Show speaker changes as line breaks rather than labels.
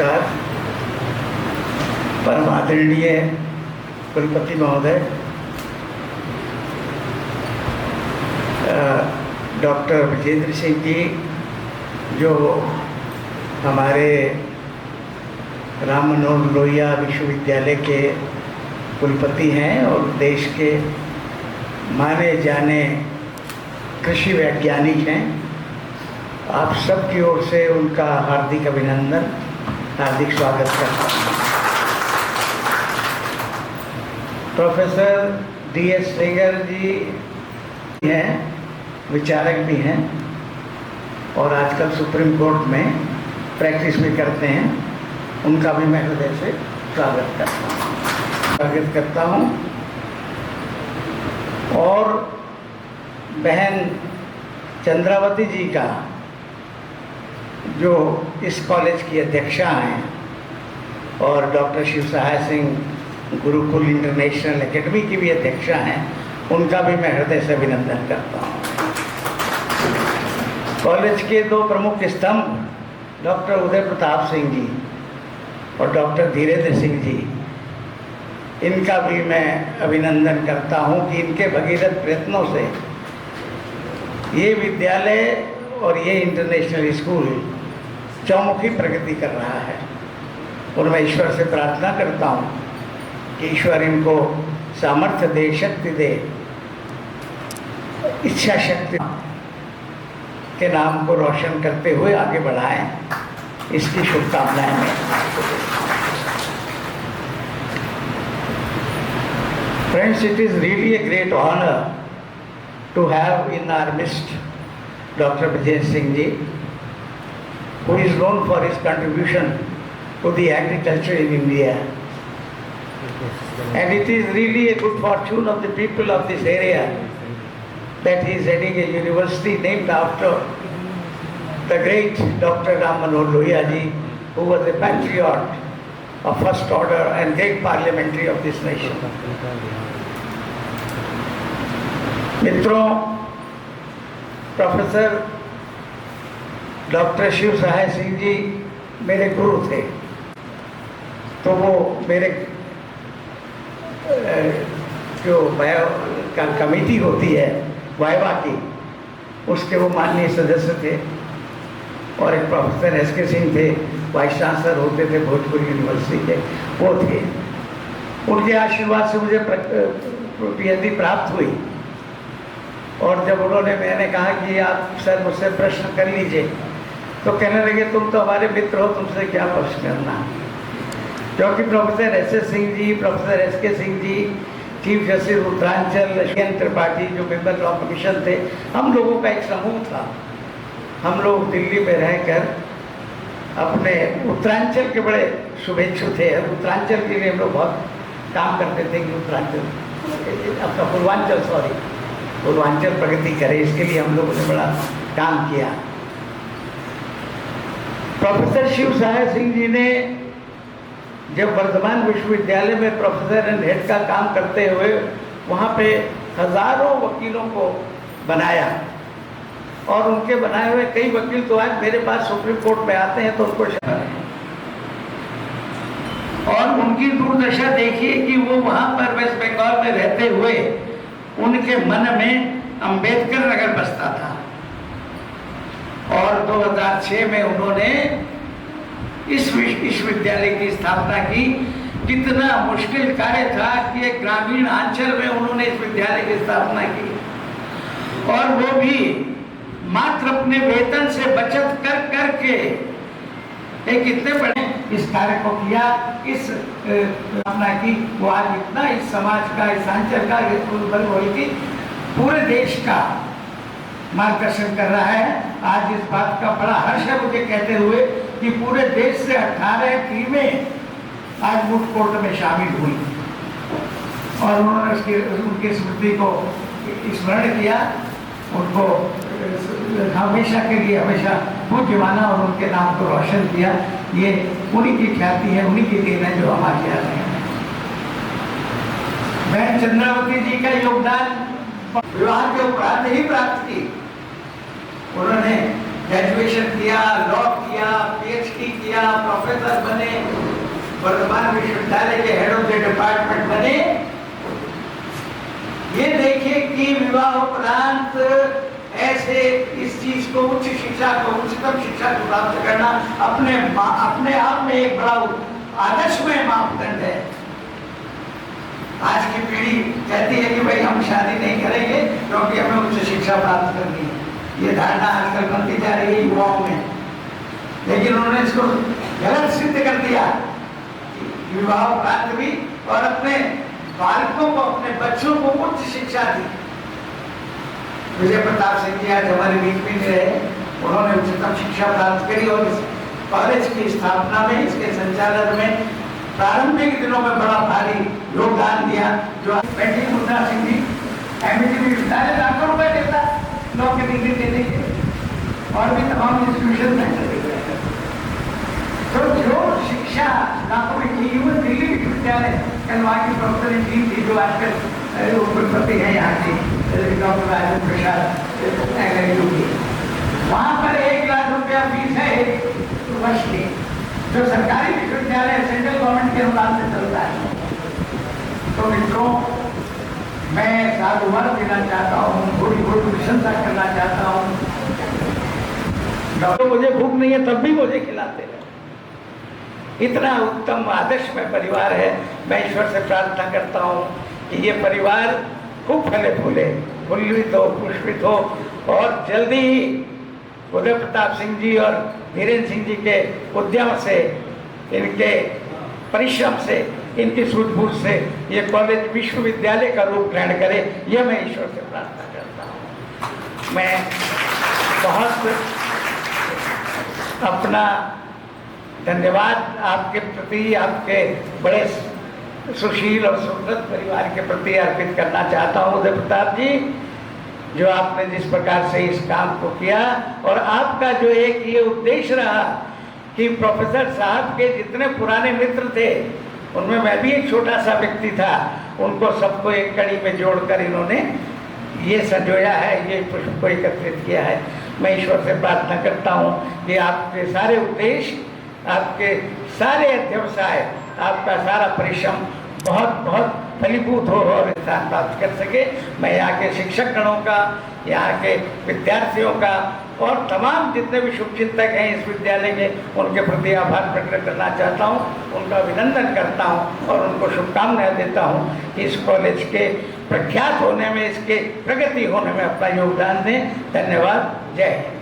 नमस्कार। परम आदरणीय कुलपति महोदय, डॉक्टर विजेंद्र सिंह जी जो हमारे राम मनोहर लोहिया विश्वविद्यालय के कुलपति हैं और देश के माने जाने कृषि वैज्ञानिक हैं, आप सबकी ओर से उनका हार्दिक अभिनंदन, हार्दिक स्वागत करता हूँ। प्रोफेसर DS सेंगर जी हैं, विचारक भी हैं और आजकल सुप्रीम कोर्ट में प्रैक्टिस भी करते हैं, उनका भी मैं हृदय से स्वागत करता हूँ। और बहन चंद्रावती जी का जो इस कॉलेज की अध्यक्षा हैं और डॉक्टर शिव सहाय सिंह गुरुकुल इंटरनेशनल एकेडमी की भी अध्यक्षा हैं, उनका भी मैं हृदय से अभिनंदन करता हूँ। कॉलेज के दो प्रमुख स्तंभ डॉक्टर उदय प्रताप सिंह जी और डॉक्टर धीरेन्द्र सिंह जी, इनका भी मैं अभिनंदन करता हूँ कि इनके भगीरथ प्रयत्नों से ये विद्यालय और ये इंटरनेशनल स्कूल चौमुखी प्रगति कर रहा है। और मैं ईश्वर से प्रार्थना करता हूँ कि ईश्वर इनको सामर्थ्य दे, शक्ति दे, इच्छा शक्ति के नाम को रोशन करते हुए आगे बढ़ाएं, इसकी शुभकामनाएं मैं Friends, it is really a great honor to have in our midst Dr. Vijay Singh ji, who is known for his contribution to the agriculture in India. And it is really a good fortune of the people of this area that he is heading a university named after the great Dr. Ram Manohar Lohia ji, who was a patriot of first order and great parliamentary of this nation. मित्रों, professor doctor Shiv सहाय सिंह जी मेरे गुरु थे, तो वो मेरे जो committee होती है viva की, उसके वो माननीय सदस्य थे। और एक प्रोफेसर SK सिंह थे, वाइस चांसलर होते थे भोजपुर यूनिवर्सिटी के, वो थे। उनके आशीर्वाद से मुझे PhD प्राप्त हुई। और जब उन्होंने, मैंने कहा कि आप सर मुझसे प्रश्न कर लीजिए, तो कहने लगे तुम तो हमारे मित्र हो, तुमसे क्या प्रश्न करना। क्योंकि professor SS Singh ji, professor SK Singh ji, chief justice Uttaranchal Lakshman Tripathi जो मेंबर लॉ कमीशन थे, हम लोगों का एक समूह था। हम लोग दिल्ली में रहकर अपने उत्तरांचल के बड़े शुभेच्छु थे। उत्तरांचल के लिए हम लोग बहुत काम करते थे कि उत्तरांचल, आपका पूर्वांचल प्रगति करे, इसके लिए हम लोगों ने बड़ा काम किया। प्रोफेसर शिव सहाय सिंह जी ने जब वर्धमान विश्वविद्यालय में प्रोफेसर एंड हेड का काम करते हुए वहाँ पे हजारों वकीलों को बनाया, और उनके बनाए हुए कई वकील तो आज मेरे पास सुप्रीम कोर्ट में आते हैं तो उनको और उनकी दुर्दशा देखिए कि वो वहाँ पर वेस्ट बंगाल में रहते हुए उनके मन में अंबेडकर नगर बसता था। और 2006 में उन्होंने इस विश्वविद्यालय की स्थापना की। कितना मुश्किल कार्य था कि एक ग्रामीण अंचल में उन्होंने इस विद्यालय की स्थापना की, और वो भी मात्र अपने वेतन से बचत कर करके एक कितने बड़े इस कार्य को किया, इस स्थापना की। वो आज इतना इस समाज का, इस अंचल का, बल्कि पूरे देश का मार्गदर्शन कर रहा है। आज इस बात का बड़ा हर्ष है मुझे कहते हुए कि पूरे देश से 18 टीमें आज मूट कोर्ट में शामिल हुई और उन्होंने उनकी स्मृति को स्मरण किया, उनको हमेशा के लिए हमेशा पूज्य माना और उनके नाम को रोशन किया। ये उन्हीं की ख्याति है, उन्हीं की देन है जो हमारे यहाँ है। बहन चंद्रावती जी का योगदान विवाह के उपरांत ही प्राप्त की। उन्होंने ग्रेजुएशन किया, लॉ किया, PhD किया, प्रोफेसर बने। वर्तमान विश्वविद्यालय के हेड ऑफ द डिपार्टमेंट बने। ये देखिए कि विवाह उपरांत ऐसे इस चीज को, उच्च शिक्षा को, उच्चतम शिक्षा को प्राप्त करना अपने आप में एक बड़ा आदर्शमय मापदंड है। आज की पीढ़ी कहती है कि भाई हम शादी नहीं करेंगे क्योंकि हमें उच्च शिक्षा प्राप्त करनी है। ये धारणा आजकल बनती जा रही है युवाओं में, लेकिन उन्होंने इसको गलत सिद्ध कर दिया। विवाह उपरांत भी और अपने बालकों को, अपने बच्चों को उच्च शिक्षा दी। विजय प्रताप सिंह जी आज हमारे बीच में रहे, उन्होंने उच्चतम शिक्षा प्राप्त करी और इस कॉलेज की स्थापना में, इसके संचालन में प्रारंभिक दिनों में बड़ा भारी योगदान दिया। जो बेटी मुद्रा सिंह जी एमएटी विश्वविद्यालय लाखों रुपए देता लॉ की डिग्री देने के, और भी तमाम इंस्टीट्यूशन में। तो जो शिक्षा लाखों में की, वो दिल्ली विश्वविद्यालय कलवा की प्रोफेसर इन चीफ थी, जो आजकल उपकुलपति है यहाँ की, डॉक्टर राजेंद्र प्रसाद योगी। वहाँ पर 1 लाख रुपया फीस है एक वर्ष की, जो सरकारी विश्वविद्यालय सेंट्रल गवर्नमेंट के अनुदान से चलता है। तो मित्रों, मैं साधुवाद देना चाहता हूँ, थोड़ी थोड़ी प्रशंसा करना चाहता हूँ। डॉक्टर मुझे भूख नहीं है तब भी मुझे खिलाते रहे। इतना उत्तम आदर्श में परिवार है। मैं ईश्वर से प्रार्थना करता हूँ कि ये परिवार खूब फले फूले, फुल्लित हो, पुष्पित हो, और जल्दी ही उदय प्रताप सिंह जी और धीरेन्द्र सिंह जी के उद्यम से, इनके परिश्रम से, इनकी सूझबूझ से ये कॉलेज विश्वविद्यालय का रूप ग्रहण करे, यह मैं ईश्वर से प्रार्थना करता हूँ। मैं बहुत अपना धन्यवाद आपके प्रति, आपके बड़े सुशील और सुकृत परिवार के प्रति अर्पित करना चाहता हूँ उदय प्रताप जी, जो आपने जिस प्रकार से इस काम को किया, और आपका जो एक ये उद्देश्य रहा कि प्रोफेसर साहब के जितने पुराने मित्र थे, उनमें मैं भी एक छोटा सा व्यक्ति था, उनको सबको एक कड़ी में जोड़कर इन्होंने ये संजोया है, ये पुष्प को एकत्रित किया है। मैं ईश्वर से प्रार्थना करता हूँ कि आपके सारे उद्देश्य, आपके सारे अध्यवसाय, आपका सारा परिश्रम बहुत बहुत फलीभूत हो और स्थान प्राप्त कर सके। मैं यहाँ के शिक्षक गणों का, यहाँ के विद्यार्थियों का और तमाम जितने भी शुभचिंतक हैं इस विद्यालय के, उनके प्रति आभार प्रकट करना चाहता हूँ, उनका अभिनंदन करता हूँ और उनको शुभकामनाएं देता हूँ कि इस कॉलेज के प्रख्यात होने में, इसके प्रगति होने में अपना योगदान दें। धन्यवाद। जय हिंद।